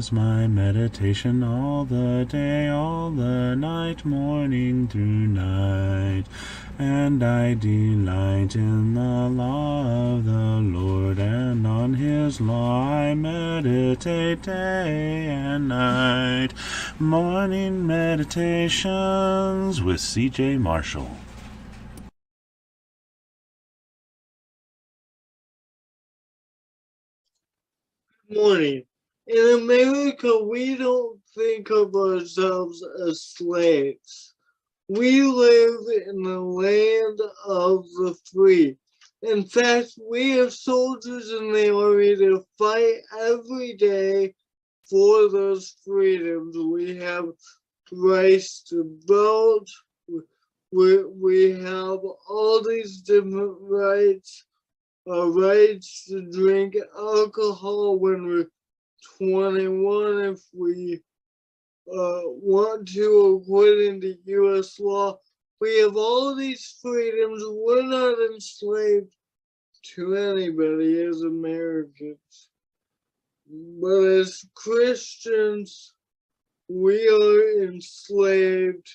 is my meditation all the day, all the night, morning through night. And I delight in the law of the Lord, and on his law I meditate day and night. Morning Meditations with C.J. Marshall. Morning. In America, we don't think of ourselves as slaves. We live in the land of the free. In fact, we have soldiers in the army to fight every day for those freedoms. We have rights to vote. We have all these different rights. Rights to drink alcohol when we're 21 if we want to, according to U.S. law. We have all these freedoms. We're not enslaved to anybody as Americans. But as Christians, we are enslaved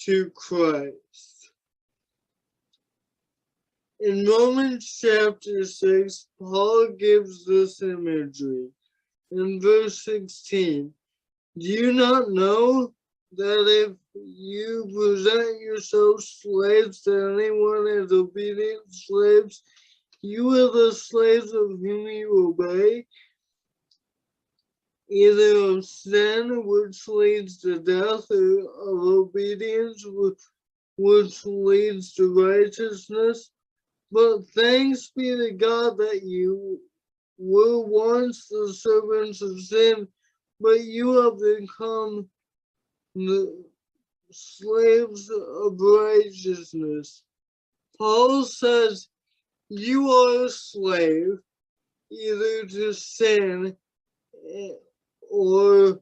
to Christ. In Romans chapter 6, Paul gives this imagery. In verse 16, do you not know that if you present yourselves slaves to anyone as obedient slaves, you are the slaves of whom you obey, either of sin, which leads to death, or of obedience, which leads to righteousness? But thanks be to God that you were once the servants of sin, but you have become the slaves of righteousness. Paul says you are a slave either to sin or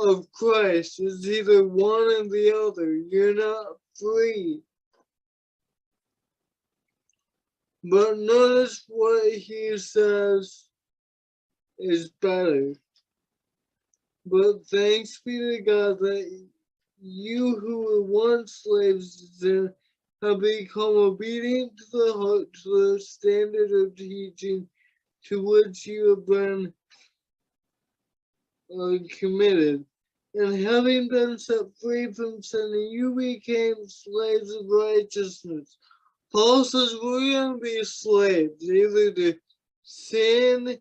of Christ. It's either one or the other. You're not free. But notice what he says is better. But thanks be to God that you who were once slaves to sin have become obedient to the heart, to the standard of teaching to which you have been committed. And having been set free from sin, you became slaves of righteousness. Paul says we're going to be slaves, either to sin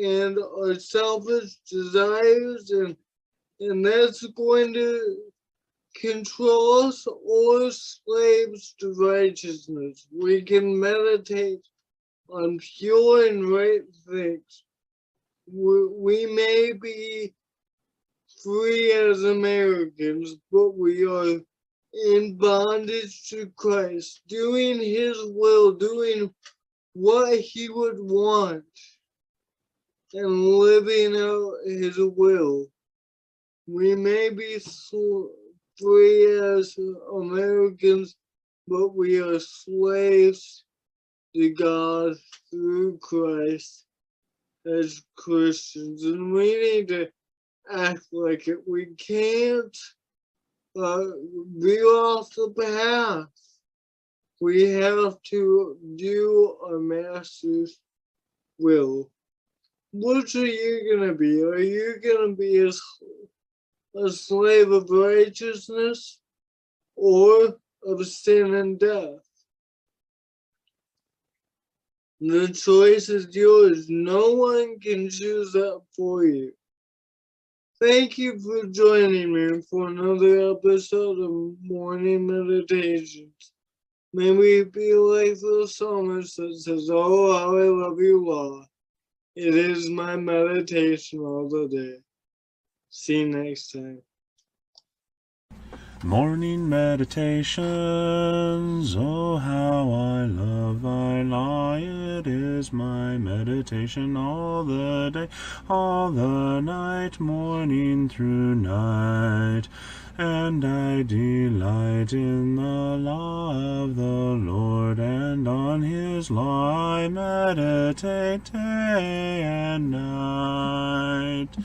and our selfish desires, and that's going to control us, or slaves to righteousness. We can meditate on pure and right things. We may be free as Americans, but we are in bondage to Christ, doing his will, doing what he would want, and living out his will. We may be free as Americans, but we are slaves to God through Christ as Christians, and we need to act like it. We can't veer off the path. We have to do our master's will. Which are you going to be? Are you going to be a slave of righteousness or of sin and death? The choice is yours. No one can choose that for you. Thank you for joining me for another episode of Morning Meditations. May we be like the psalmist that says, oh, how I love you, Lord. It is my meditation all the day. See you next time. Morning Meditations, oh how I love thy law, it is my meditation all the day, all the night, morning through night. and I delight in the law of the Lord, and on his law I meditate day and night.